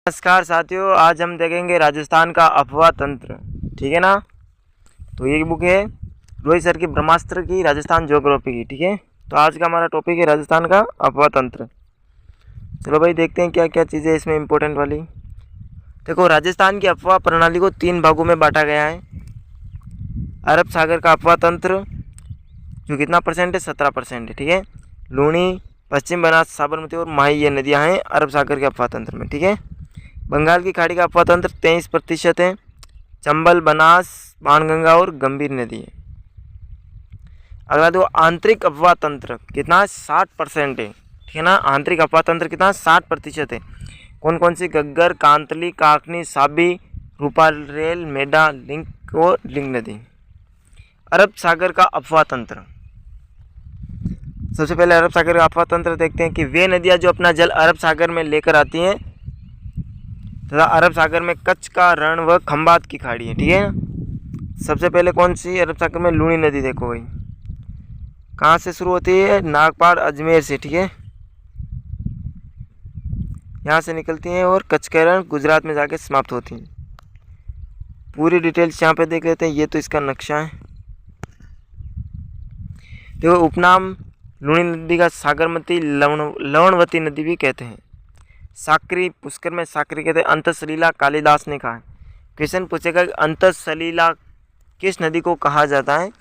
नमस्कार साथियों, आज हम देखेंगे राजस्थान का अफवाह तंत्र। ठीक है ना। तो ये बुक है रोहित सर की ब्रह्मास्त्र की राजस्थान ज्योग्राफी की। ठीक है। तो आज का हमारा टॉपिक है राजस्थान का अफवाह तंत्र। चलो भाई देखते हैं क्या क्या चीज़ें इसमें इम्पोर्टेंट वाली। देखो, राजस्थान की अफवाह प्रणाली को 3 भागों में बांटा गया है। अरब सागर का अफवाह तंत्र जो कितना परसेंट है, 17% है। ठीक है। लूणी, पश्चिम बनास, साबरमती और माही ये नदियाँ हैं अरब सागर के अफवाह तंत्र में। ठीक है। बंगाल की खाड़ी का अफवाह तंत्र 23% है। चंबल, बनास, बाणगंगा और गंभीर नदी है। अगला देखो, आंतरिक अफवाह तंत्र कितना, 60% है। ठीक है ना। आंतरिक अफवाह तंत्र कितना, 60% है। कौन कौन सी, गग्गर, कांतली, काकनी, साबी, रूपारेल, मेडा, लिंक और लिंक नदी। अरब सागर का अफवाह तंत्र, सबसे पहले अरब सागर का अफवाह तंत्र देखते हैं कि वे नदियाँ जो अपना जल अरब सागर में लेकर आती हैं तथा अरब सागर में कच्छ का रण व खंबात की खाड़ी है। ठीक है। सबसे पहले कौन सी, अरब सागर में लूणी नदी। देखो भाई कहाँ से शुरू होती है, नागपाड़ अजमेर से। ठीक है। यहाँ से निकलती हैं और कच्छ के रण गुजरात में जाके समाप्त होती हैं। पूरी डिटेल्स यहाँ पे देख लेते हैं। ये तो इसका नक्शा है। देखो, उपनाम लूणी नदी का सागरमती, लवणवती नदी भी कहते हैं। साकरी, पुष्कर में साकरी कहते हैं। अंतसलीला कालिदास ने कहा है। क्वेश्चन पूछेगा कि अंतसलीला किस नदी को कहा जाता है,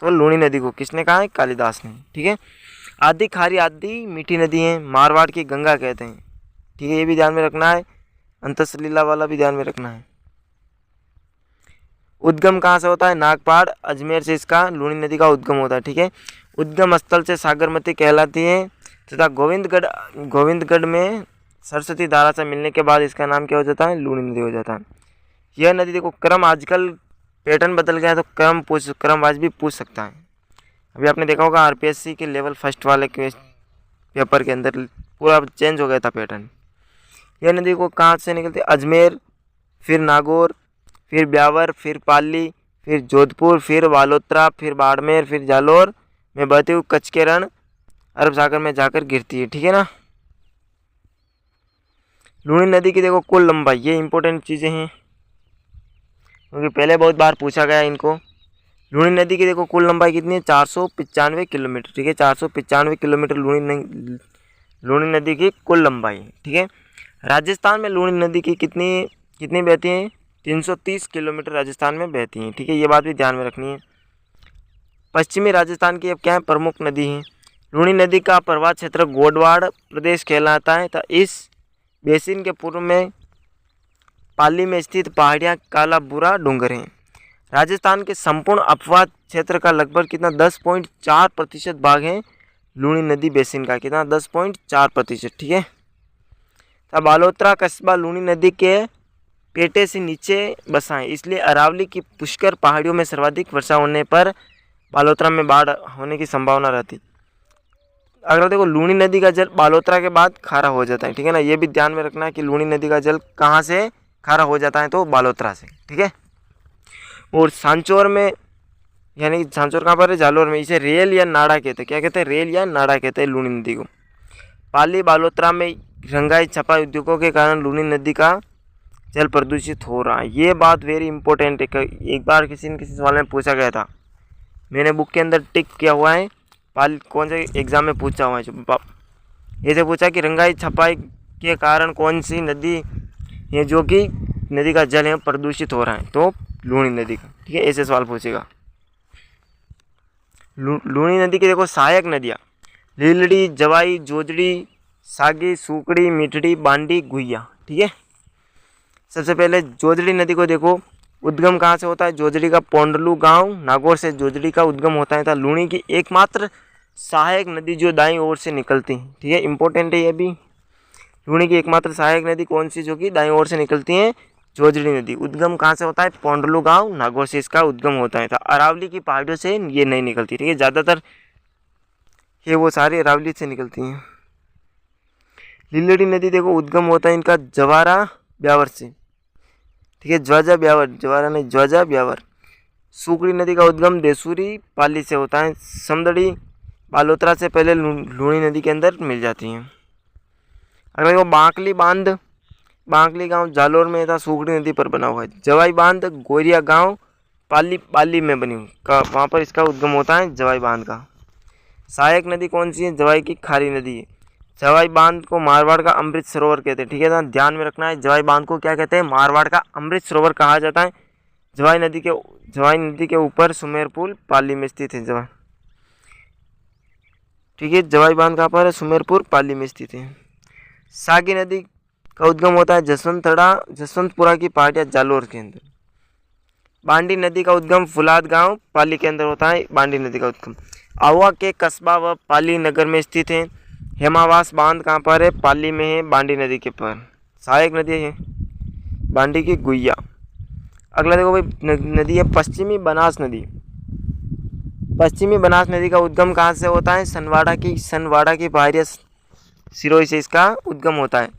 तो लूणी नदी को। किसने कहा है, कालिदास ने। ठीक है। आदि खारी आदि मीठी नदी है, मारवाड़ की गंगा कहते हैं। ठीक है, ये भी ध्यान में रखना है। अंतसलीला वाला भी ध्यान में रखना है। उद्गम कहाँ से होता है, नागपाड़ अजमेर से इसका लूणी नदी का उद्गम होता है। ठीक है। उद्गम स्थल से सागरमती कहलाती है तथा गोविंदगढ़ में सरस्वती धारा से मिलने के बाद इसका नाम क्या हो जाता है, लूणी नदी हो जाता है। यह नदी देखो, क्रम आजकल पैटर्न बदल गया है तो क्रम वाइज भी पूछ सकता है। अभी आपने देखा होगा आरपीएससी के लेवल फर्स्ट वाले के पेपर के अंदर पूरा चेंज हो गया था पैटर्न। यह नदी को कहाँ से निकलती है, अजमेर, फिर नागौर, फिर ब्यावर, फिर पाली, फिर जोधपुर, फिर बालोतरा, फिर बाड़मेर, फिर जालोर में बहती हुई कच्छ के रण अरब सागर में जाकर गिरती है। ठीक है ना। लूणी नदी की देखो कुल लंबाई, ये इंपॉर्टेंट चीज़ें हैं क्योंकि पहले बहुत बार पूछा गया इनको। लूणी नदी की देखो कुल लंबाई कितनी है, 495 किलोमीटर। ठीक है। 495 किलोमीटर लूणी नदी की कुल लंबाई है। ठीक है। राजस्थान में लूणी नदी की कितनी बहती हैं, 330 किलोमीटर राजस्थान में बहती हैं। ठीक है, ये बात भी ध्यान में रखनी है। पश्चिमी राजस्थान की अब क्या है, प्रमुख नदी है। लूणी नदी का प्रवाह क्षेत्र गोडवाड़ प्रदेश कहलाता है। तो इस बेसिन के पूर्व में पाली में स्थित पहाड़ियाँ काला बुरा डूंगर हैं। राजस्थान के संपूर्ण अपवाह क्षेत्र का लगभग कितना, 10.4% भाग है लूणी नदी बेसिन का। कितना, 10.4%। ठीक है। तब बालोतरा कस्बा लूणी नदी के पेटे से नीचे बसा है, इसलिए अरावली की पुष्कर पहाड़ियों में सर्वाधिक वर्षा होने पर बालोतरा में बाढ़ होने की संभावना रहती। अगर देखो, लूणी नदी का जल बालोतरा के बाद खारा हो जाता है। ठीक है ना। ये भी ध्यान में रखना है कि लूणी नदी का जल कहाँ से खारा हो जाता है, तो बालोतरा से। ठीक है। और सांचौर में, यानी सांचौर कहाँ पर है, जालोर में, इसे रेल या नाड़ा कहते हैं। क्या कहते हैं, रेल या नाड़ा कहते हैं लूणी नदी को। पाली बालोतरा में रंगाई छपाई उद्योगों के कारण लूणी नदी का जल प्रदूषित हो रहा है। ये बात वेरी इंपॉर्टेंट है। एक बार किसी न किसी सवाल में पूछा गया था, मैंने बुक के अंदर टिक किया हुआ है, कौन से एग्जाम में पूछा हुआ है। ये से पूछा कि रंगाई छपाई के कारण कौन सी नदी ये जो कि नदी का जल है प्रदूषित हो रहा है, तो लूणी नदी का। ठीक है, ऐसे सवाल पूछेगा। लूणी नदी की देखो सहायक नदियाँ, लीलड़ी, जवाई, जोजड़ी, सागी, सूकड़ी, मिठड़ी, बांडी, गुहिया। ठीक है। सबसे पहले जोजड़ी नदी को देखो, उद्गम कहाँ से होता है, जोजड़ी का पोंडलू गांव नागौर से जोजड़ी का उद्गम होता है। था लूणी की एकमात्र सहायक नदी जो दाईं ओर से निकलती है। ठीक है, इंपॉर्टेंट है ये भी। लूणी की एकमात्र सहायक नदी कौन सी, जो कि दाईं ओर से निकलती है, जोजड़ी नदी। उद्गम कहाँ से होता है, पोंडलू गांव नागौर से इसका उद्गम होता है। था अरावली की पहाड़ियों से ये नहीं निकलती। ठीक है, ज़्यादातर ये वो सारी अरावली से निकलती हैं। लीलड़ी नदी देखो उद्गम होता है इनका जवारा ब्यावर से। ठीक है, ज्वाजा ब्यावर, जवारा नहीं, ज्वाजा ब्यावर। सूकड़ी नदी का उद्गम देसूरी पाली से होता है। समदड़ी बालोतरा से पहले लूणी नदी के अंदर मिल जाती हैं। अगर देखो बांकली बांध बांकली गांव जालोर में था, सुगड़ी नदी पर बना हुआ है। जवाई बांध गोरिया गांव पाली में बनी हुई, वहाँ पर इसका उद्गम होता है जवाई बांध का। सहायक नदी कौन सी है? जवाई की खारी नदी है। जवाई बांध को मारवाड़ का अमृत सरोवर कहते हैं, ठीक है ना, ध्यान में रखना है। जवाई बांध को क्या कहते हैं? मारवाड़ का अमृत सरोवर कहा जाता है। जवाई नदी के ऊपर सुमेरपुर पाली में स्थित है जवाई, ठीक है। जवाई बांध कहाँ पर है? सुमेरपुर पाली में स्थित है। सागी नदी का उद्गम होता है जसवंतपुरा की पहाड़ियाँ जालोर के अंदर। बांडी नदी का उद्गम फुलाद गांव पाली के अंदर होता है। बांडी नदी का उद्गम आहुआ के कस्बा व पाली नगर में स्थित है। हेमावास बांध कहाँ पर है? पाली में है, बांडी नदी के पर। सहायक नदी है बांडी की गुइया। अगला देखो भाई, नदी है पश्चिमी बनास नदी। पश्चिमी बनास नदी का उद्गम कहाँ से होता है? सनवाड़ा की पहाड़ियाँ सिरोही से इसका उद्गम होता है।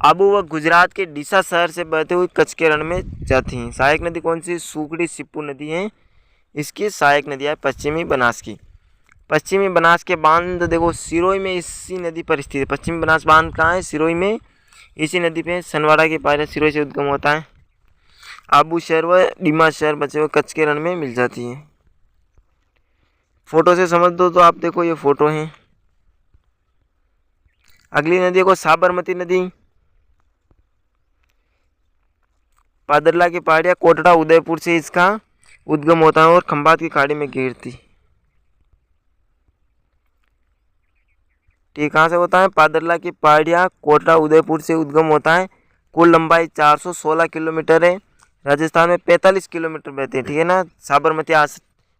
आबू व गुजरात के डीसा शहर से बहते हुए कच्छ के रण में जाती हैं। सहायक नदी कौन सी? सुगड़ी सिप्पू नदी है, इसकी सहायक नदी है पश्चिमी बनास की। पश्चिमी बनास के बांध देखो सिरोही में इसी नदी पर स्थित है। पश्चिमी बनास बांध कहाँ है? सिरोही में, इसी नदी पे सनवाड़ा की पहाड़ियाँ सिरोही से उद्गम होता है। आबू शहर व डीमा शहर बचे हुए कच्छ के रण में मिल जाती है। फोटो से समझ दो तो आप देखो ये फोटो है। अगली नदी को साबरमती नदी, पादरला की पहाड़ियाँ कोटड़ा उदयपुर से इसका उद्गम होता है और खंभात की खाड़ी में गिरती, ठीक। कहाँ से होता है? पादरला की पहाड़ियाँ कोटड़ा उदयपुर से उद्गम होता है। कुल लंबाई 416 किलोमीटर है। राजस्थान में 45 किलोमीटर बहती है, ठीक है ना। साबरमती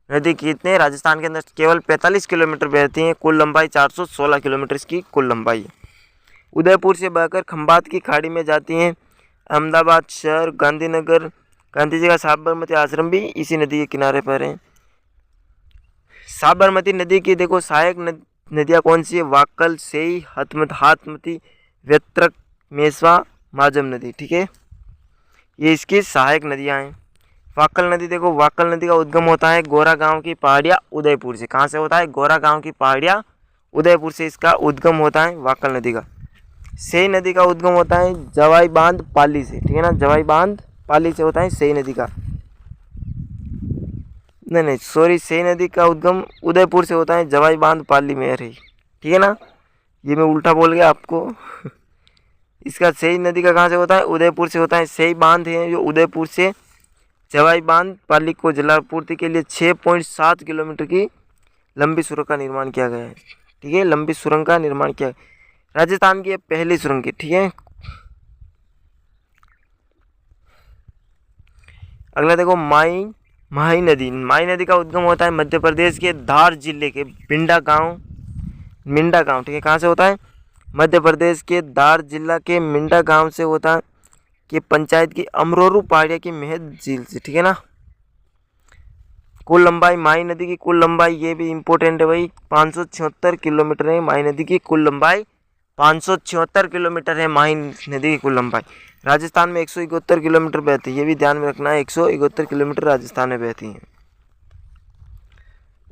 नदी कितने? राजस्थान के अंदर केवल 45 किलोमीटर बहती है। कुल लंबाई 416 किलोमीटर इसकी कुल लंबाई है। उदयपुर से बहकर खंभात की खाड़ी में जाती हैं। अहमदाबाद शहर, गांधीनगर, गांधी जी का साबरमती आश्रम भी इसी नदी के किनारे पर है। साबरमती नदी की देखो सहायक नदियाँ कौन सी है? वाकल, सेई, हाथमती, व्यत्रक, मेसवा, माजम नदी, ठीक है। ये इसकी सहायक नदियाँ हैं। वाकल नदी देखो, वाकल नदी का उद्गम होता है गोरा गांव की पहाड़ियाँ उदयपुर से। कहाँ से होता है? गोरा गांव की पहाड़ियाँ उदयपुर से इसका उद्गम होता है वाकल नदी का। सेई नदी का उद्गम होता है जवाई बांध पाली से, ठीक है ना। जवाई बांध पाली से होता है सेई नदी का, नहीं सॉरी, सेई नदी का उद्गम उदयपुर से होता है, जवाई बांध पाली में रही, ठीक है ना। ये मैं उल्टा बोल गया आपको। इसका सेई नदी का कहाँ से होता है? उदयपुर से होता है। सेई बांध है जो उदयपुर से जवाई बांध पाली को जलापूर्ति के लिए 6.7 किलोमीटर की लंबी सुरंग का निर्माण किया गया है, ठीक है। लंबी सुरंग का निर्माण किया, राजस्थान की पहली सुरंग की, ठीक है। अगला देखो माही नदी का उद्गम होता है मध्य प्रदेश के धार जिले के मिंडा गांव, ठीक है। कहाँ से होता है? मध्य प्रदेश के धार जिला के मिंडा गांव से होता है कि पंचायत की अमरोरू पहाड़िया की मेहद झील से, ठीक है ना। कुल लंबाई माही नदी की कुल लंबाई, ये भी इम्पोर्टेंट है भाई, 576 किलोमीटर है। माही नदी की कुल लंबाई 576 किलोमीटर है। माही नदी की कुल लंबाई। राजस्थान में 171 किलोमीटर बहती है, ये भी ध्यान में रखना है, 171 किलोमीटर राजस्थान में बहती है।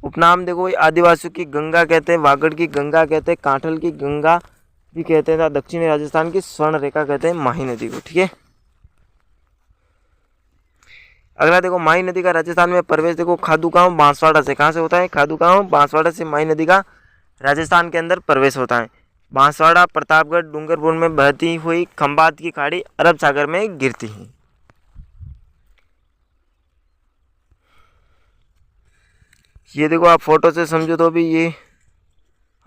उपनाम देखो, आदिवासियों की गंगा कहते हैं, वागड़ की गंगा कहते हैं, कांठल की गंगा भी कहते हैं, दक्षिणी राजस्थान की स्वर्ण रेखा कहते हैं माही नदी को, ठीक है। अगला देखो, माही नदी का राजस्थान में प्रवेश देखो खादू गांव बांसवाड़ा से। कहाँ से होता है? खादू गांव बांसवाड़ा से माही नदी का राजस्थान के अंदर प्रवेश होता है। बांसवाड़ा, प्रतापगढ़, डूंगरपुर में बहती हुई खंभात की खाड़ी अरब सागर में गिरती है। ये देखो आप फोटो से समझो तो भी, ये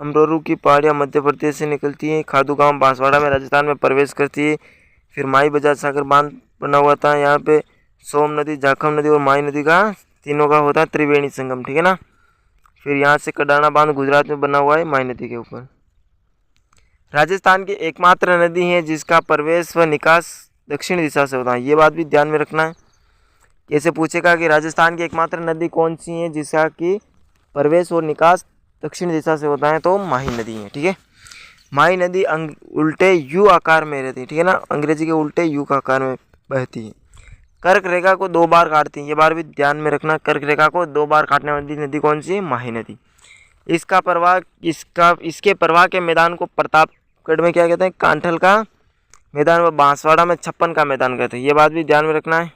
अमरोरू की पहाड़ियाँ मध्य प्रदेश से निकलती हैं, खादू गांव बांसवाड़ा में राजस्थान में प्रवेश करती है। फिर माही बजाज सागर बांध बना हुआ था, यहाँ पे सोम नदी, जाखम नदी और माही नदी का तीनों का होता है त्रिवेणी संगम, ठीक है ना। फिर यहाँ से कडाना बांध गुजरात में बना हुआ है माही नदी के ऊपर। राजस्थान की एकमात्र नदी है जिसका प्रवेश व निकास दक्षिण दिशा से होता है, ये बात भी ध्यान में रखना है। कैसे पूछेगा कि राजस्थान की एकमात्र नदी कौन सी है जिसका कि प्रवेश और निकास दक्षिण दिशा से होता है, तो माही नदी है, ठीक है। माही नदी उल्टे यू आकार में रहती है, ठीक है ना, अंग्रेजी के उल्टे यू का आकार में बहती है। कर्क रेखा को 2 बार काटती है, ये बार भी ध्यान में रखना, कर्क रेखा को 2 बार काटने वाली नदी कौन सी है? माही नदी। इसके प्रवाह के मैदान को प्रतापगढ़ में क्या कहते हैं? कांठल का मैदान व बांसवाड़ा में 56 का मैदान कहते हैं, ये बात भी ध्यान में रखना है।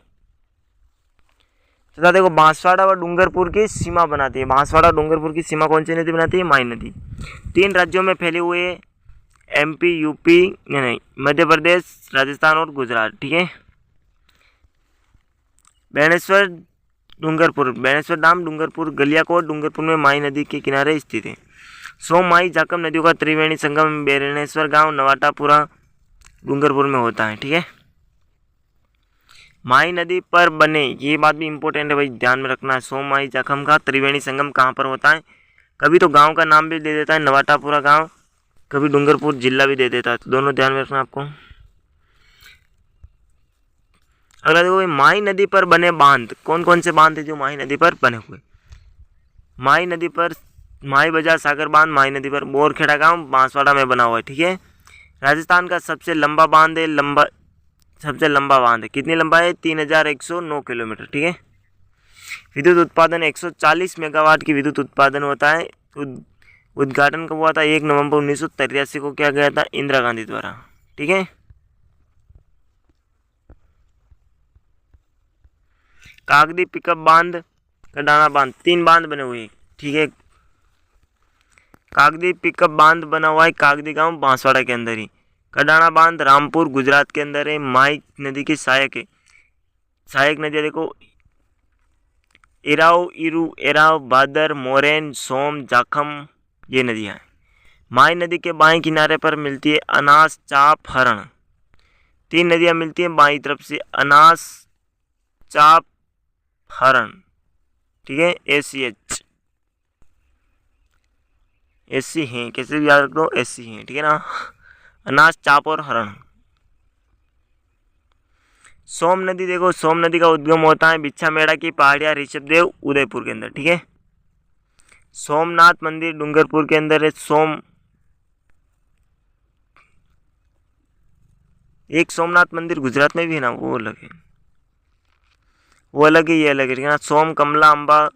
तथा देखो बांसवाड़ा व डूंगरपुर की सीमा बनाती है, बांसवाड़ा डूंगरपुर की सीमा कौन सी नदी बनाती है? माई नदी। 3 राज्यों में फैले हुए MP, UP नहीं मध्य प्रदेश, राजस्थान और गुजरात, ठीक है। बेणेश्वर डूंगरपुर, बेणेश्वर धाम डूंगरपुर, गलियाकोट डूंगरपुर में माई नदी के किनारे स्थित है। सोम, माई, जाखम नदियों का त्रिवेणी संगम बेणेश्वर गांव नवाटापुरा डूंगरपुर में होता है, ठीक है। माई नदी पर बने, ये बात भी इंपॉर्टेंट है भाई, ध्यान में रखना है। सोम, माई, जाखम का त्रिवेणी संगम कहाँ पर होता है? कभी तो गांव का नाम भी दे देता है नवाटापुरा गांव, कभी डूंगरपुर जिला भी दे देता है, तो दोनों ध्यान में रखना आपको। अगला देखो माई नदी पर बने बांध, कौन कौन से बांध है जो माई नदी पर बने हुए? माई नदी पर माई बाजार सागर बांध माई नदी पर बोरखेड़ा गांव बांसवाड़ा में बना हुआ है, ठीक है। राजस्थान का सबसे लंबा बांध है, सबसे लंबा बांध है, कितनी लंबा है? 3109 किलोमीटर, ठीक है। विद्युत उत्पादन 140 मेगावाट की विद्युत उत्पादन होता है। उद्घाटन कब हुआ था? 1 नवंबर 1983 को किया गया था इंदिरा गांधी द्वारा, ठीक है। कागदी पिकअप बांध, कडाना बांध, 3 बांध बने हुए, ठीक है। कागदी पिकअप बांध बना हुआ है कागदी गांव बांसवाड़ा के अंदर ही। कडाना बांध रामपुर गुजरात के अंदर है। माई नदी की सहायक है, सहायक नदियाँ देखो इराव, इरू, एराव, भादर, मोरेन, सोम, जाखम, ये नदियाँ हैं। माई नदी के बाएं किनारे पर मिलती है अनास, चाप, हरण, 3 नदियाँ मिलती हैं बाईं तरफ से, अनास, चाप, हरण, ठीक है। एसी हैं, कैसे भी याद रख लो, एसी हैं, ठीक है ना। अनास, चाप और हरण। सोम नदी देखो, सोम नदी का उद्गम होता है बिच्छामेड़ा की पहाड़ियाँ ऋषभदेव उदयपुर के अंदर, ठीक है। सोमनाथ मंदिर डूंगरपुर के अंदर है। एक सोमनाथ मंदिर गुजरात में भी है ना, वो अलग है, वो अलग है, ये अलग है, ठीक है ना। सोम, कमला, अम्बा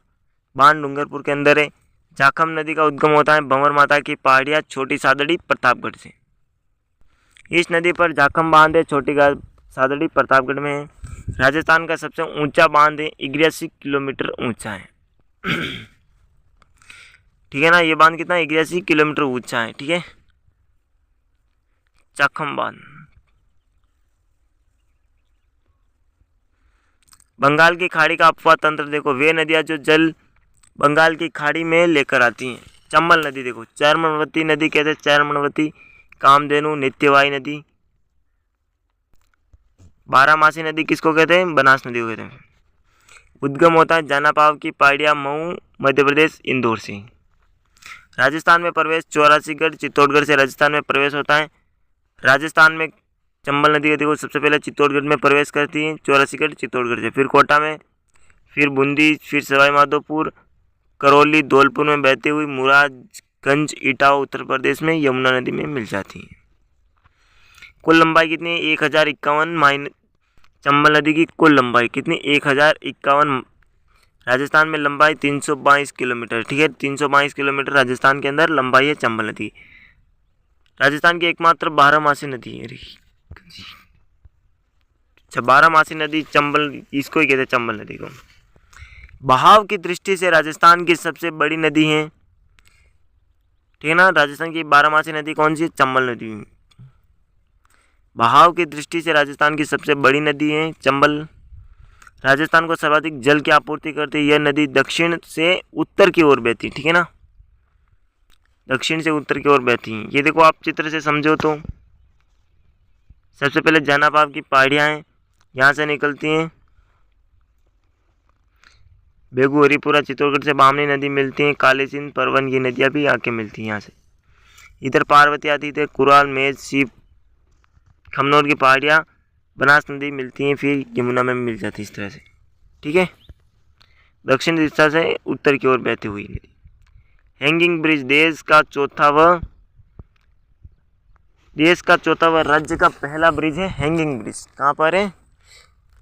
बांध डूंगरपुर के अंदर है। जाखम नदी का उद्गम होता है भंवर माता की पहाड़ियाँ छोटी सादड़ी प्रतापगढ़ से। इस नदी पर जाखम बांध है, छोटी सादड़ी प्रतापगढ़ में है। राजस्थान का सबसे ऊंचा बांध है, 81 किलोमीटर ऊंचा है, ठीक है ना। ये बांध कितना? 81 किलोमीटर ऊंचा है, ठीक है। जाखम बांध। बंगाल की खाड़ी का अपवाह तंत्र देखो, वे नदियाँ जो जल बंगाल की खाड़ी में लेकर आती हैं। चंबल नदी देखो, चर्मणवती नदी कहते हैं, चर्मणवती, कामधेनु, नित्यवाही नदी। बारामासी नदी किसको कहते हैं? बनास नदी को कहते हैं। उद्गम होता है जानापाव की पहाड़ियाँ मऊ मध्य प्रदेश इंदौर से। राजस्थान में प्रवेश 84गढ़ चित्तौड़गढ़ से राजस्थान में प्रवेश होता है। राजस्थान में चंबल नदी देखो सबसे पहले चित्तौड़गढ़ में प्रवेश करती है, 84गढ़ चित्तौड़गढ़ से, फिर कोटा में, फिर बूंदी, फिर सवाई माधोपुर, करौली, धौलपुर में बहती हुई मुरादगंज, इटावा उत्तर प्रदेश में यमुना नदी में मिल जाती है। कुल लंबाई कितनी है? 1051 चंबल नदी की कुल लंबाई कितनी? 1051। राजस्थान में लंबाई 322 किलोमीटर, ठीक है। 322 किलोमीटर राजस्थान के अंदर लंबाई है चंबल नदी। राजस्थान की एकमात्र बारहमासी नदी है। अच्छा, बारहमासी नदी चंबल, इसको ही कहते हैं चंबल नदी को। बहाव की दृष्टि से राजस्थान की सबसे बड़ी नदी है, ठीक है ना। राजस्थान की बारहमासी नदी कौन सी है? चंबल नदी। बहाव की दृष्टि से राजस्थान की सबसे बड़ी नदी है चंबल। राजस्थान को सर्वाधिक जल की आपूर्ति करती है। यह नदी दक्षिण से उत्तर की ओर बहती है, ठीक है ना, दक्षिण से उत्तर की ओर बहती है। ये देखो आप चित्र से समझो तो, सबसे पहले जानापाव की पहाड़ियाँ हैं, यहाँ से निकलती हैं। बेगू, हरिपुरा, चित्तौड़गढ़ से बामनी नदी मिलती है। काली सिंध, परवन, ये नदियाँ भी आके मिलती हैं यहाँ से। इधर पार्वती आती है, कुराल, मेज, सीप, खमनौर की पहाड़ियाँ, बनास नदी मिलती हैं, फिर यमुना में मिल जाती है इस तरह से, ठीक है। दक्षिण दिशा से उत्तर की ओर बहती हुई नदी। हैंगिंग ब्रिज देश का चौथा व राज्य का पहला ब्रिज है। हैंगिंग ब्रिज कहाँ पर है?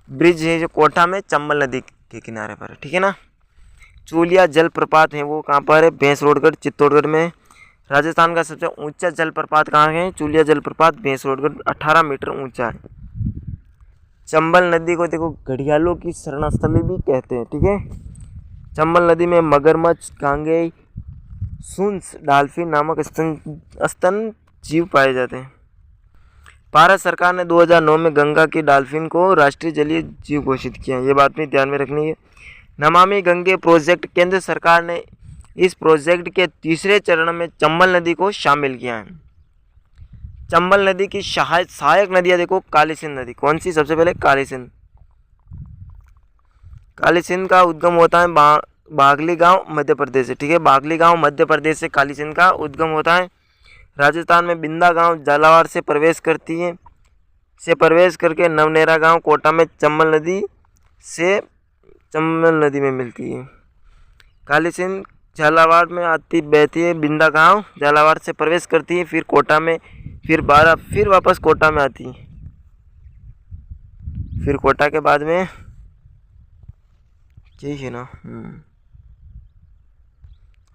ब्रिज है जो कोटा में चंबल नदी के किनारे पर है, ठीक है ना। चूलिया जलप्रपात है वो कहाँ पर है? भैंसरोडगढ़ चित्तौड़गढ़ में। राजस्थान का सबसे ऊंचा जलप्रपात कहाँ है? चुलिया जलप्रपात भैंसरोडगढ़ 18 मीटर ऊंचा है। चंबल नदी को देखो घड़ियालों की शरणस्थली भी कहते हैं, ठीक है। चंबल नदी में मगरमच्छ, कांगे, सुंस, डॉल्फिन नामक स्तन जीव पाए जाते हैं। भारत सरकार ने 2009 में गंगा की डॉल्फिन को राष्ट्रीय जलीय जीव घोषित किया। ये बात भी ध्यान में रखनी है। नमामि गंगे प्रोजेक्ट, केंद्र सरकार ने इस प्रोजेक्ट के तीसरे चरण में चंबल नदी को शामिल किया है। चंबल नदी की सहायक नदियां देखो, काली सिंध नदी। कौन सी? सबसे पहले काली सिंध। काली सिंध का उद्गम होता है बागली गांव मध्य प्रदेश से, ठीक है। बागली गांव मध्य प्रदेश से काली सिंध का उद्गम होता है। राजस्थान में बिंदा गांव झालावाड़ से प्रवेश करती है, से प्रवेश करके नवनेरा गांव कोटा में चंबल नदी में मिलती है। काली सिंध झालावाड़ में आती बहती है, बिंदा गांव झालावाड़ से प्रवेश करती है, फिर कोटा में, फिर वापस कोटा में आती है। फिर कोटा के बाद में यही है ना,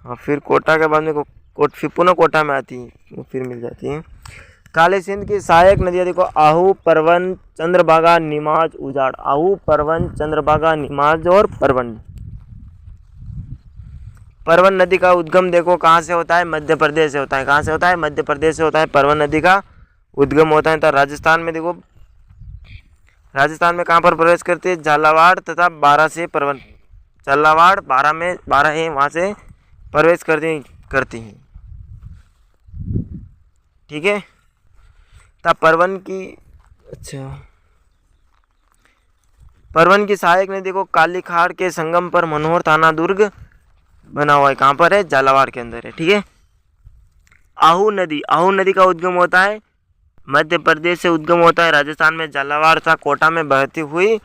हाँ, फिर कोटा के बाद में फिर पुनः कोटा में आती है, फिर मिल जाती है। काली सिंध की सहायक नदियाँ देखो, आहू, परवन, चंद्रभागा, निमाज, उजाड़। आहू, परवन, चंद्रभागा, निमाज और परवन। परवन नदी का उद्गम देखो कहाँ से होता है? मध्य प्रदेश से होता है। कहाँ से होता है? मध्य प्रदेश से होता है। परवन नदी का उद्गम होता है। तो राजस्थान में देखो, राजस्थान में कहाँ पर प्रवेश करती है? झालावाड़ तथा बारां से परवन। झालावाड़ बारां है, वहाँ से प्रवेश करती हैं, ठीक है। तब परवन की सहायक नदी देखो, काली खाड़ के संगम पर मनोहर थाना दुर्ग बना हुआ है। कहाँ पर है? झालावाड़ के अंदर है, ठीक है। आहू नदी का उद्गम होता है मध्य प्रदेश से उद्गम होता है। राजस्थान में झालावाड़ तथा कोटा में बहती हुई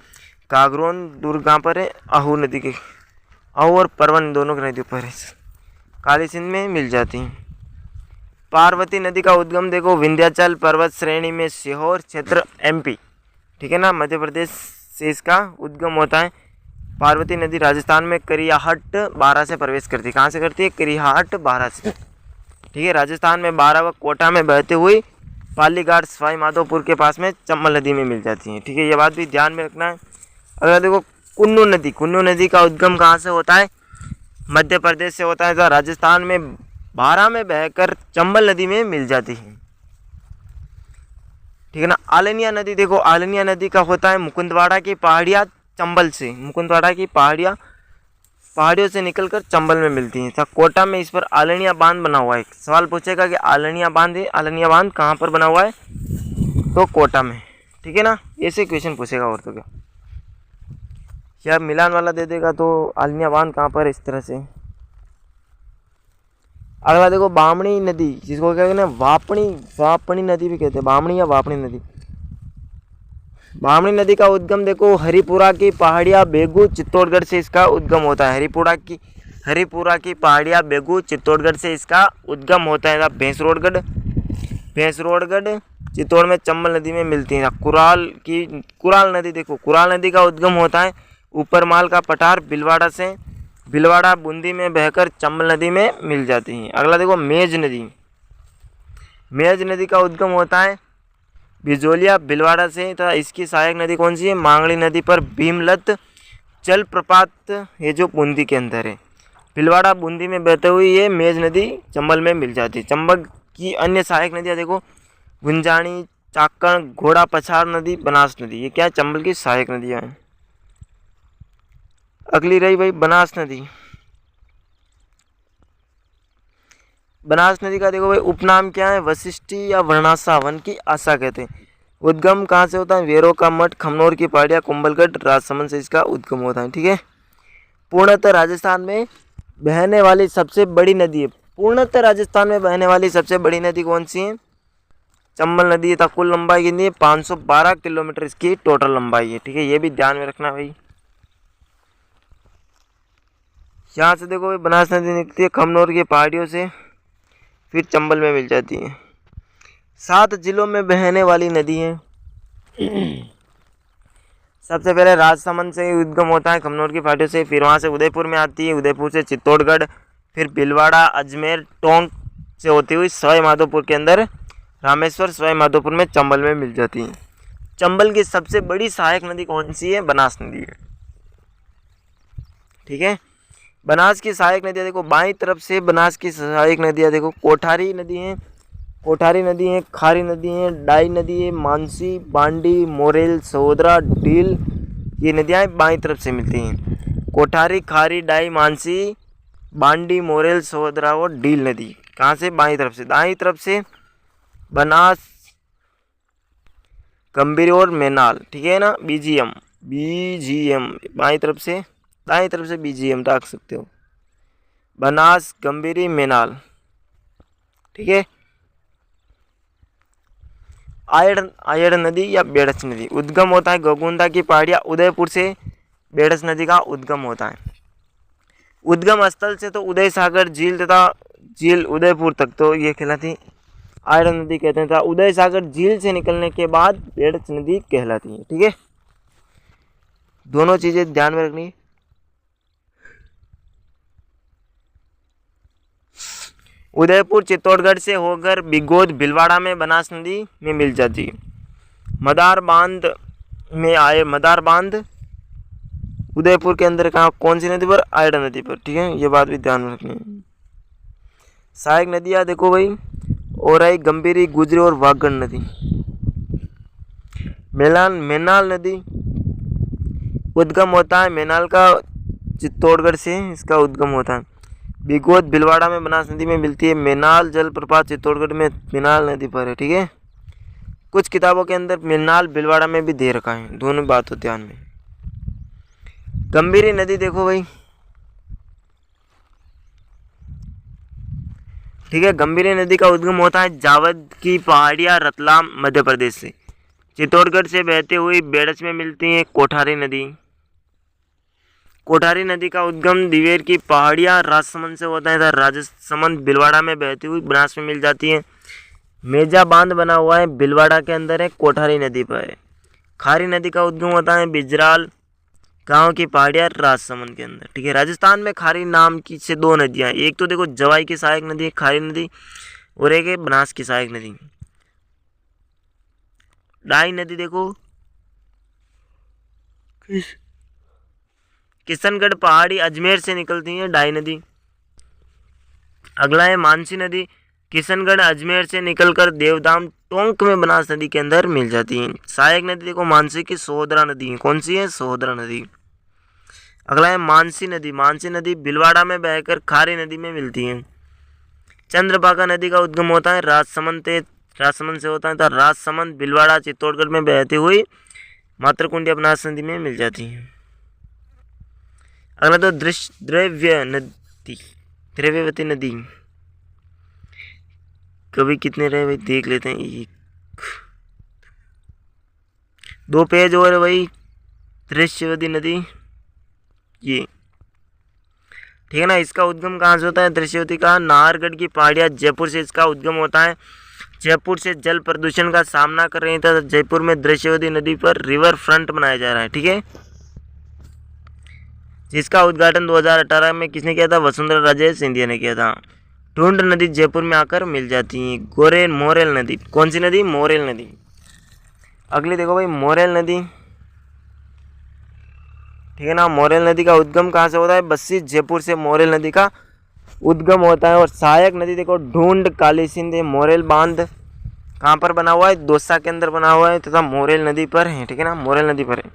कागरोन दुर्ग कहाँ पर है? आहू नदी के, आहू और परवन दोनों की नदी पर है, काली सिंध में मिल जाती हैं। पार्वती नदी का उद्गम देखो, विंध्याचल पर्वत श्रेणी में सीहोर क्षेत्र MP, ठीक है ना, मध्य प्रदेश से इसका उद्गम होता है। पार्वती नदी राजस्थान में करियाहट बारां से प्रवेश करती है। कहाँ से करती है? करियाहट बारां से, ठीक है। राजस्थान में बारां व कोटा में बहती हुई पालीघाट सवाई माधोपुर के पास में चंबल नदी में मिल जाती है, ठीक है। ये बात भी ध्यान में रखना है। अगर देखो कुन्नू नदी का उद्गम कहाँ से होता है? मध्य प्रदेश से होता है। तो राजस्थान में बारां में बहकर चंबल नदी में मिल जाती है, ठीक है ना। आलनिया नदी देखो, आलनिया नदी का होता है मुकुंदवाड़ा की पहाड़ियाँ चंबल से, मुकुंदवाड़ा की पहाड़ियों से निकलकर चंबल में मिलती हैं। कोटा में इस पर आलनिया बांध बना हुआ है। सवाल पूछेगा कि आलनिया बांध है, आलनिया बांध कहाँ पर बना हुआ है? तो कोटा में, ठीक है ना। ऐसे क्वेश्चन पूछेगा और तो क्या, या मिलान वाला दे देगा तो आलनिया बांध कहाँ पर है, इस तरह से। अगला देखो, बामणी नदी, जिसको क्या कहते हैं? वापणी नदी भी कहते हैं, बामणी या वापणी नदी। बामणी नदी का उद्गम देखो, हरिपुरा की पहाड़ियाँ बेगू चित्तौड़गढ़ से इसका उद्गम होता है। हरिपुरा की पहाड़ियाँ बेगू चित्तौड़गढ़ से इसका उद्गम होता है। भैंसरोडगढ़ चित्तौड़ में चंबल नदी में मिलती है। कुराल नदी देखो, कुराल नदी का उद्गम होता है ऊपरमाल का पठार भिलवाड़ा बूंदी में बहकर चंबल नदी में मिल जाती है। अगला देखो, मेज नदी का उद्गम होता है बिजोलिया भिलवाड़ा से, तथा इसकी सहायक नदी कौन सी है? मांगली नदी पर भीमलत जलप्रपात है जो बूंदी के अंदर है। भिलवाड़ा बूंदी में बहते हुई ये मेज नदी चंबल में मिल जाती है। चंबल की अन्य सहायक नदियाँ देखो, गुंजाणी, चाकण, घोड़ा पछाड़ नदी, बनास नदी। ये क्या है? चंबल की सहायक नदियाँ हैं। अगली रही भाई बनास नदी। बनास नदी का देखो भाई उपनाम क्या है? वशिष्ठी या वर्णासा, वन की आशा कहते हैं। उद्गम कहाँ से होता है? वेरो का मठ, खमनोर की पहाड़ियाँ, कुंभलगढ़, राजसमंद से इसका उद्गम होता है, ठीक है। पूर्णतः राजस्थान में बहने वाली सबसे बड़ी नदी है। पूर्णतः राजस्थान में बहने वाली सबसे बड़ी नदी कौन सी है? चंबल नदी है। कुल लंबाई कितनी है? 512 किलोमीटर इसकी टोटल लंबाई है, ठीक है। ये भी ध्यान में रखना भाई। यहाँ से देखो भाई बनास नदी निकलती है खमनोर की पहाड़ियों से, फिर चंबल में मिल जाती है। 7 जिलों में बहने वाली नदी है। सबसे पहले राजसमंद से उद्गम होता है खमनोर की पहाड़ियों से, फिर वहाँ से उदयपुर में आती है, उदयपुर से चित्तौड़गढ़, फिर भीलवाड़ा, अजमेर, टोंक, से होती हुई सवाई माधोपुर के अंदर रामेश्वर, सवाई माधोपुर में चंबल में मिल जाती है। चंबल की सबसे बड़ी सहायक नदी कौन सी है? बनास नदी है। ठीक है, बनास की सहायक नदियाँ देखो, बाईं तरफ से बनास की सहायक नदियाँ देखो, कोठारी नदी है, कोठारी नदी है, खारी नदी है, डाई नदी है, मानसी, बांडी, मोरेल, सहोदरा, डील, ये नदियाँ बाईं तरफ से मिलती हैं। कोठारी, खारी, डाई, मानसी, बांडी, मोरेल, सहोदरा और डील नदी कहाँ से? बाईं तरफ से। दाईं तरफ से बनास, गंभीर और मैनाल, ठीक है ना, बीजीएम, बीजीएम बाईं तरफ से, दाईं तरफ से बीजीएम रख सकते हो, बनास, गंभीरी, मैनाल, ठीक है। आयड़ नदी या बेड़च नदी उद्गम होता है गोगुंदा की पहाड़ियाँ उदयपुर से, बेड़च नदी का उद्गम होता है। उद्गम स्थल से तो उदय सागर झील तथा झील उदयपुर तक तो ये कहलाती आयड़ नदी कहते हैं, तथा उदय सागर झील से निकलने के बाद बेड़च नदी कहलाती है। ठीक है, दोनों चीजें ध्यान में रखनी। उदयपुर चित्तौड़गढ़ से होकर बिगोद भीलवाड़ा में बनास नदी में मिल जाती है। मदार बांध में आए, मदार बांध उदयपुर के अंदर कहाँ, कौन सी नदी पर? आयड़ नदी पर। ठीक है, ये बात भी ध्यान में रखनी है। सहायक नदियाँ देखो भाई, औराई, गंभीरी, गुजरी और वागड़ नदी। मैनाल नदी उद्गम होता है, मैनाल का चित्तौड़गढ़ से इसका उद्गम होता है। बिगोद भीलवाड़ा में बनास नदी में मिलती है। मैनाल जलप्रपात चित्तौड़गढ़ में मैनाल नदी पर है। ठीक है, कुछ किताबों के अंदर मैनाल भीलवाड़ा में भी दे रखा है, दोनों बात हो ध्यान में। गंभीरी नदी देखो भाई, ठीक है, गंभीरी नदी का उद्गम होता है जावद की पहाड़ियाँ, रतलाम, मध्य प्रदेश से। चित्तौड़गढ़ से बहते हुई बेड़च में मिलती है कोठारी नदी। कोठारी नदी का उद्गम दिवेर की पहाड़ियाँ, राजसमंद से होता है, राजसमंद भीलवाड़ा में बहती हुई बनास में मिल जाती है। मेजा बांध बना हुआ है भीलवाड़ा के अंदर है, कोठारी नदी पर है। खारी नदी का उद्गम होता है बिजराल गांव की पहाड़ियाँ, राजसमंद के अंदर। ठीक है, राजस्थान में खारी नाम की से दो नदियाँ, एक तो देखो जवाई की सहायक नदी है खारी नदी, और एक है बनास की सहायक नदी। डाई नदी देखो, किशनगढ़ पहाड़ी अजमेर से निकलती है डाई नदी। अगला है मानसी नदी, किशनगढ़ अजमेर से निकलकर देवदाम टोंक में बनास नदी के अंदर मिल जाती है। सहायक नदी देखो मानसी की सोहदरा नदी है, कौन सी है? सोहदरा नदी। अगला है मानसी नदी, मानसी नदी भीलवाड़ा में बहकर खारी नदी में मिलती है। चंद्रभागा नदी का उद्गम होता है राजसमंद से होता है, तो राजसमंद भीलवाड़ा चित्तौड़गढ़ में बहती हुई मातृकुंडिया बनास नदी में मिल जाती है। अगला तो द्रव्यवती नदी, कभी कितने रहे भाई देख लेते हैं, एक 2 पेज और है भाई। दृश्यवती नदी ये, ठीक है ना, इसका उद्गम कहाँ से होता है? दृश्यवती का नाहरगढ़ की पहाड़ियाँ, जयपुर से इसका उद्गम होता है। जयपुर से जल प्रदूषण का सामना कर रही था, जयपुर में दृश्यवती नदी पर रिवर फ्रंट बनाया जा रहा है। ठीक है, जिसका उद्घाटन 2018 में किसने किया था? वसुंधरा राजे सिंधिया ने किया था। ढूंढ नदी जयपुर में आकर मिल जाती है। मोरेल नदी, कौन सी नदी? मोरेल नदी। अगली देखो भाई मोरेल नदी, ठीक है ना, मोरेल नदी का उद्गम कहाँ से होता है? बस्सी जयपुर से मोरेल नदी का उद्गम होता है। और सहायक नदी देखो ढूंढ, काली सिंध, मोरेल बांध कहाँ पर बना हुआ है? दौसा के अंदर बना हुआ है तथा मोरेल नदी पर है। ठीक है ना, मोरेल नदी पर है,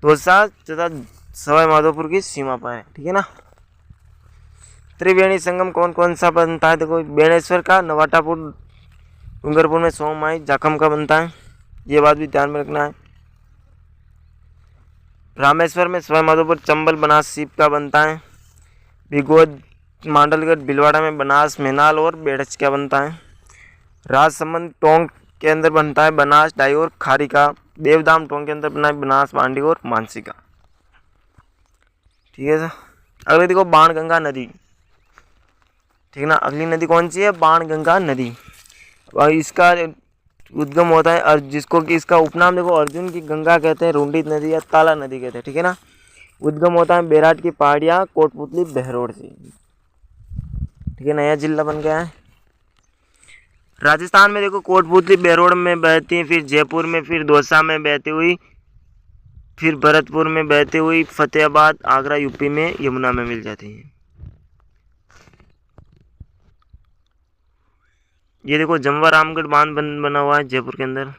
दौसा तथा सवाई माधोपुर की सीमा पर है। ठीक है ना। त्रिवेणी संगम कौन कौन सा बनता है? देखो बेणेश्वर का, नवाटापुर, डूंगरपुर में सोममाई, जाखम का बनता है, ये बात भी ध्यान में रखना है। रामेश्वर में सवाई माधोपुर, चंबल, बनास, सीप का बनता है। बिगोद, मांडलगढ़, भीलवाड़ा में बनास, मैनाल और बेड़च का बनता है। राजसमंद टोंक के अंदर बनता है बनास, डाई और खारी का। देवदाम टोंक के अंदर बना है बनास, बांडी और मानसी का। ठीक है सर। अगले देखो बाणगंगा नदी, ठीक है ना, अगली नदी कौन सी है? बाणगंगा नदी। और इसका उद्गम होता है और जिसको कि इसका उपनाम देखो अर्जुन की गंगा कहते हैं, रुंडित नदी या ताला नदी कहते हैं। ठीक है ना, उद्गम होता है बेराट की पहाड़ियाँ, कोटपुतली, बहरोड से। ठीक है, नया जिला बन गया है। राजस्थान में देखो कोटपुतली बेरोड में बहती है, फिर जयपुर में, फिर दौसा में बहती हुई, फिर भरतपुर में बहती हुई, फतेहाबाद, आगरा यूपी में, यमुना में मिल जाती है। ये देखो जमवा रामगढ़ बांध बना हुआ है जयपुर के अंदर।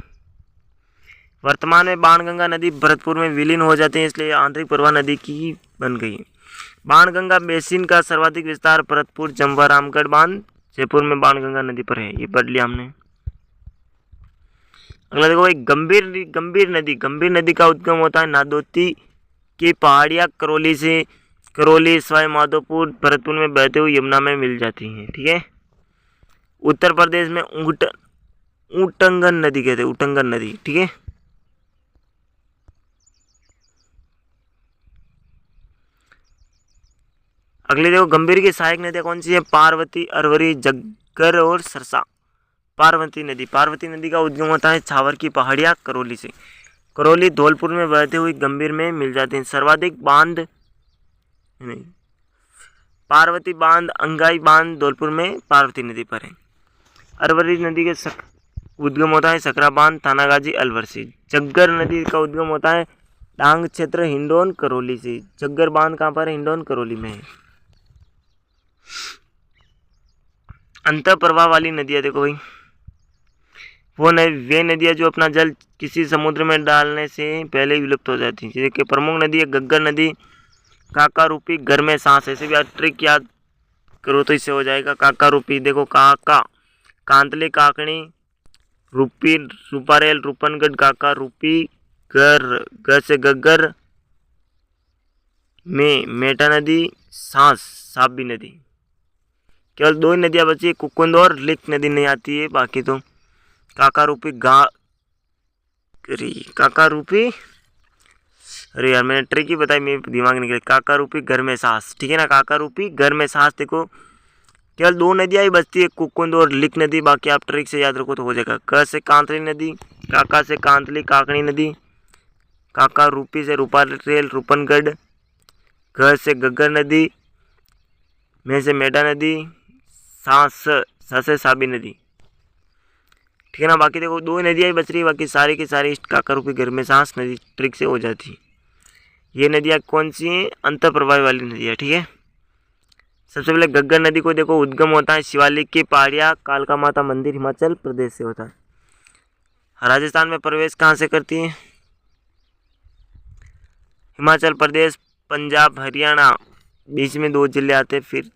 वर्तमान में बाणगंगा नदी भरतपुर में विलीन हो जाती है, इसलिए आंतरिक प्रवाह नदी की बन गई है। बाणगंगा बेसिन का सर्वाधिक विस्तार भरतपुर जमवा रामगढ़ बांध जयपुर में बाणगंगा नदी पर है, ये पढ़ लिया हमने। अगला देखो भाई गंभीर नदी का उद्गम होता है नादौती की पहाड़ियाँ करौली से, करौली सवाई माधोपुर भरतपुर में बहते हुए यमुना में मिल जाती हैं। ठीक है। उत्तर प्रदेश में ऊटंगन नदी कहते हैं, ऊटंगन नदी। ठीक है। अगली देखो गंभीर की सहायक नदियाँ कौन सी है? पार्वती, अरवरी, जग्गर और सरसा। पार्वती नदी का उद्गम होता है छावर की पहाड़ियाँ करौली से, करौली धौलपुर में बहते हुए गंभीर में मिल जाते हैं। सर्वाधिक बांध नहीं, पार्वती बांध, अंगाई बांध धौलपुर में पार्वती नदी पर है। अरवरी नदी का उद्गम होता है सकरा बांध, थानागाजी, अलवर से। जग्गर नदी का उद्गम होता है डांग क्षेत्र, हिंडौन, करौली से। जग्गर बांध कहाँ पर है? हिंडौन, करौली में है। अंत प्रवाह वाली नदियाँ देखो भाई, वे नदियाँ जो अपना जल किसी समुद्र में डालने से पहले ही विलुप्त हो जाती हैं। जैसे कि प्रमुख नदी है गग्गर नदी, काका रूपी, घर में सांस। ऐसे भी ट्रिक याद करो तो इससे हो जाएगा। काका रूपी देखो, काका, कांतली, काकणी, रूपी, रूपारेल, रूपनगढ़, काका रूपी, घर से गग्गर में मेटा नदी, सांस, साबी नदी। केवल दो ही नदियाँ बची है, कुकुंद और लिक नदी नहीं आती है, बाकी तो काका रूपी अरे यार मैंने ट्रिक ही बताई, मेरे दिमाग निकले। काका रूपी घर में सांस। ठीक है ना, काका रूपी घर में सांस। देखो केवल दो नदियाँ ही बचती है, कुकुंद और लिक नदी, बाकी आप ट्रिक से याद रखो तो हो जाएगा। क से कांतली नदी, काका से कांतली, काकणी नदी, काका रूपी से रूपारेल, रूपनगढ़, घर से गग्गर नदी, में से मेटा नदी, सांस से साबी नदी। ठीक है ना, बाकी देखो दो नदियाँ ही बच रही है, बाकी सारी की सारी काका रूपी घर में सांस नदी ट्रिक से हो जाती है। ये नदियाँ कौन सी हैं? अंतर प्रवाह वाली नदियाँ। ठीक है। सबसे पहले गग्गर नदी को देखो उद्गम होता है शिवालिक की पहाड़ियाँ, कालका माता मंदिर, हिमाचल प्रदेश से होता है। राजस्थान में प्रवेश कहाँ से करती है? हिमाचल प्रदेश, पंजाब, हरियाणा, बीच में दो जिले आते हैं। फिर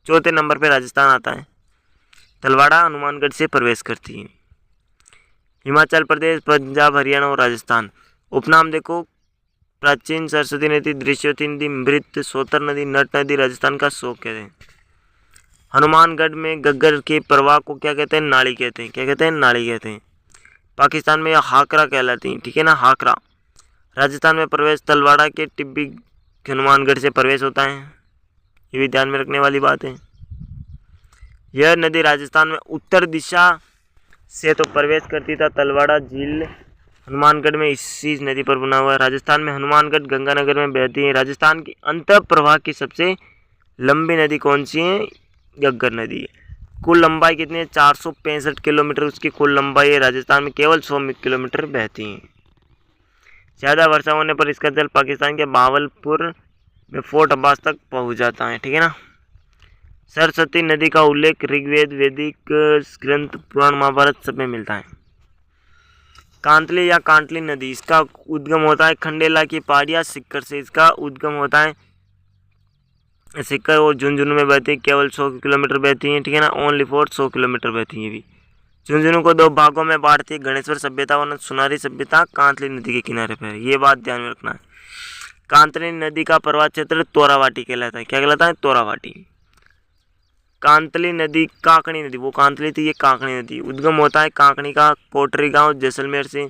चौथे नंबर पे राजस्थान आता है। तलवाड़ा, हनुमानगढ़ से प्रवेश करती है। हिमाचल प्रदेश, पंजाब, हरियाणा और राजस्थान। उपनाम देखो प्राचीन सरस्वती नदी, दृश्यवती नदी, मृत, सोतर नदी, नट नदी, राजस्थान का शोक कहते हैं। हनुमानगढ़ में गग्गर के प्रवाह को क्या कहते हैं? नाली कहते हैं। क्या कहते हैं? नाली कहते हैं। पाकिस्तान में हाकरा कहलाती है। ठीक है ना, हाकरा। राजस्थान में प्रवेश तलवाड़ा के टिब्बी हनुमानगढ़ से प्रवेश होता है, ये भी ध्यान में रखने वाली बात है। यह नदी राजस्थान में उत्तर दिशा से तो प्रवेश करती था, तलवाड़ा झील हनुमानगढ़ में इसी नदी पर बना हुआ है। राजस्थान में हनुमानगढ़ गंगानगर में बहती है। राजस्थान की अंत प्रवाह की सबसे लंबी नदी कौन सी है? गग्गर नदी है। कुल लंबाई कितनी है? 465 किलोमीटर उसकी कुल लंबाई है। राजस्थान में केवल 100 किलोमीटर बहती है। ज़्यादा वर्षा होने पर इसका जल पाकिस्तान के बावलपुर में फोर्ट अब्बास तक पहुंच जाता है। ठीक है ना। सरस्वती नदी का उल्लेख ऋग्वेद, वैदिक ग्रंथ, पुराण, महाभारत सब में मिलता है। कांतली या कांटली नदी, इसका उद्गम होता है खंडेला की पहाड़ियाँ सिक्कर से। इसका उद्गम होता है सिक्कर और झुंझुनू में बहती है, केवल 100 किलोमीटर बहती है। ठीक है ना, ओनली फॉर 100 किलोमीटर बहती है। भी झुंझुनू को दो भागों में बांटती है, गणेश्वर सभ्यता और सुनारी सभ्यता कांतली नदी के किनारे पर है। ये बात ध्यान में रखना है। कांतली नदी का प्रवाह क्षेत्र तोरावाटी कहलाता है। क्या कहलाता है? तोरावाटी। कांतली नदी, काकणी नदी, वो कांतली थी, ये काकणी नदी। उद्गम होता है काकणी का कोटरी गांव जैसलमेर से।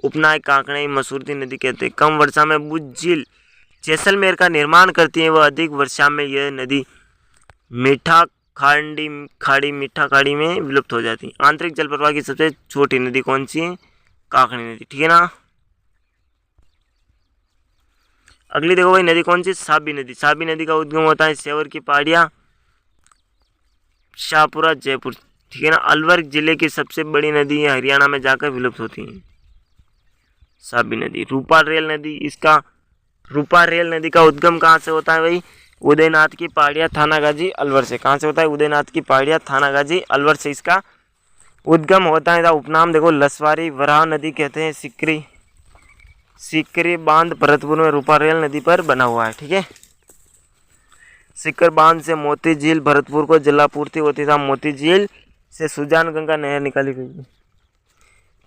उपनाय काकणी मसूरती नदी कहते हैं। कम वर्षा में बुझ झील जैसलमेर का निर्माण करती है, वह अधिक वर्षा में यह नदी मीठा खाड़ी में विलुप्त हो जाती है। आंतरिक जल प्रवाह की सबसे छोटी नदी कौन सी है? काकणी नदी। ठीक है ना। अगली देखो भाई नदी कौन सी? साबी नदी। साबी नदी का उद्गम होता है सेवर की पहाड़ियाँ, शाहपुरा, जयपुर ठीक है ना। अलवर जिले की सबसे बड़ी नदी है, हरियाणा में जाकर विलुप्त होती है साबी नदी। रूपा रेल नदी, इसका रूपा रेल नदी का उद्गम कहाँ से होता है भाई? उदयनाथ की पहाड़ियाँ, थानागाजी, अलवर से। कहाँ से होता है? उदयनाथ की पहाड़ियाँ, थानागाजी, अलवर से इसका उद्गम होता है। उपनाम देखो लसवारी, वराह नदी कहते हैं, सिकरी बांध भरतपुर में रूपा रेल नदी पर बना हुआ है। ठीक है, सिक्कर बांध से मोती झील भरतपुर को जलापूर्ति होती था। मोती झील से सुजान गंगा नहर निकाली गई है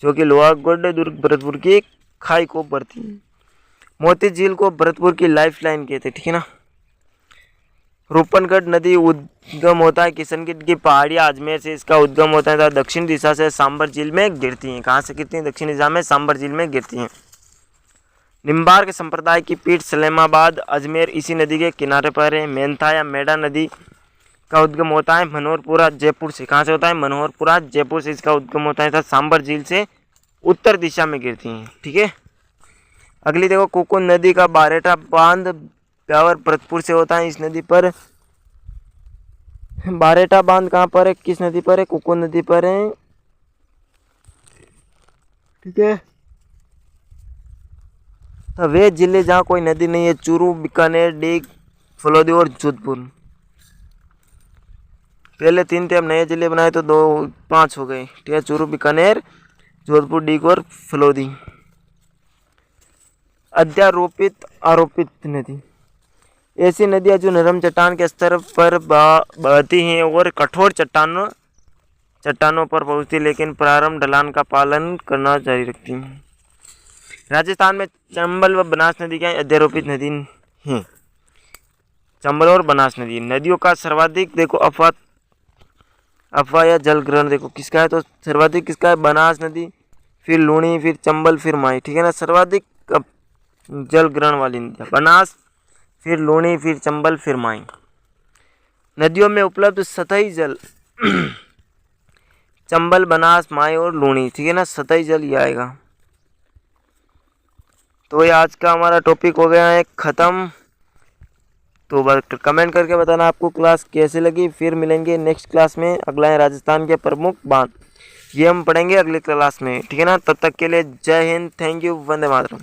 जो कि लोहागढ़ दुर्ग भरतपुर की खाई को भरती है। मोती झील को भरतपुर की लाइफलाइन कहते हैं। ठीक है ना। रूपनगढ़ नदी उद्गम होता है किशनगढ़ की पहाड़ियाँ, अजमेर से इसका उद्गम होता है। दक्षिण दिशा से सांबर झील में गिरती हैं। कहाँ से गिरती हैं? दक्षिण दिशा में सांबर झील में गिरती हैं। निम्बार्क संप्रदाय की पीठ सलेमाबाद, अजमेर इसी नदी के किनारे पर है। मेंथा या मेडा नदी का उद्गम होता है मनोहरपुरा, जयपुर से। कहाँ से होता है? मनोहरपुरा, जयपुर से इसका उद्गम होता है। सांबर झील से उत्तर दिशा में गिरती हैं। ठीक है। अगली देखो, कुकुन नदी का बारेटा बांध ब्यावर भरतपुर से होता है। इस नदी पर बारेटा बांध कहाँ पर है? किस नदी पर है? कुकुन नदी पर है। ठीक है। तो वे जिले जहाँ कोई नदी नहीं है, चूरू, बीकानेर, डीग, फलोदी और जोधपुर। पहले 3 थे, अब नए जिले बनाए तो 5 हो गए। ठीक है, चूरू, बीकानेर, जोधपुर, डीग और फलोदी। अध्यारोपित आरोपित नदी, ऐसी नदियाँ जो नरम चट्टान के स्तर पर बहती हैं और कठोर चट्टानों पर पहुँचती, लेकिन प्रारंभ ढलान का पालन करना जारी रखती हैं। राजस्थान में चंबल व बनास नदी क्या अध्यारोपित नदी हैं? चंबल और बनास नदी। नदियों का सर्वाधिक देखो अफवाह या जल ग्रहण देखो किसका है, तो सर्वाधिक किसका है? बनास नदी, फिर लूणी, फिर चंबल, फिर माई। ठीक है ना। सर्वाधिक जल ग्रहण वाली नदियाँ बनास, फिर लूणी, फिर चंबल, फिर माई। नदियों में उपलब्ध सतही जल चंबल, बनास, माई और लूणी। ठीक है ना, सतही जल ये आएगा। तो ये आज का हमारा टॉपिक हो गया है ख़त्म। तो बस कमेंट करके बताना आपको क्लास कैसे लगी। फिर मिलेंगे नेक्स्ट क्लास में। अगला है राजस्थान के प्रमुख बांध, ये हम पढ़ेंगे अगली क्लास में। ठीक है ना। तब तक के लिए जय हिंद, थैंक यू, वंदे मातरम।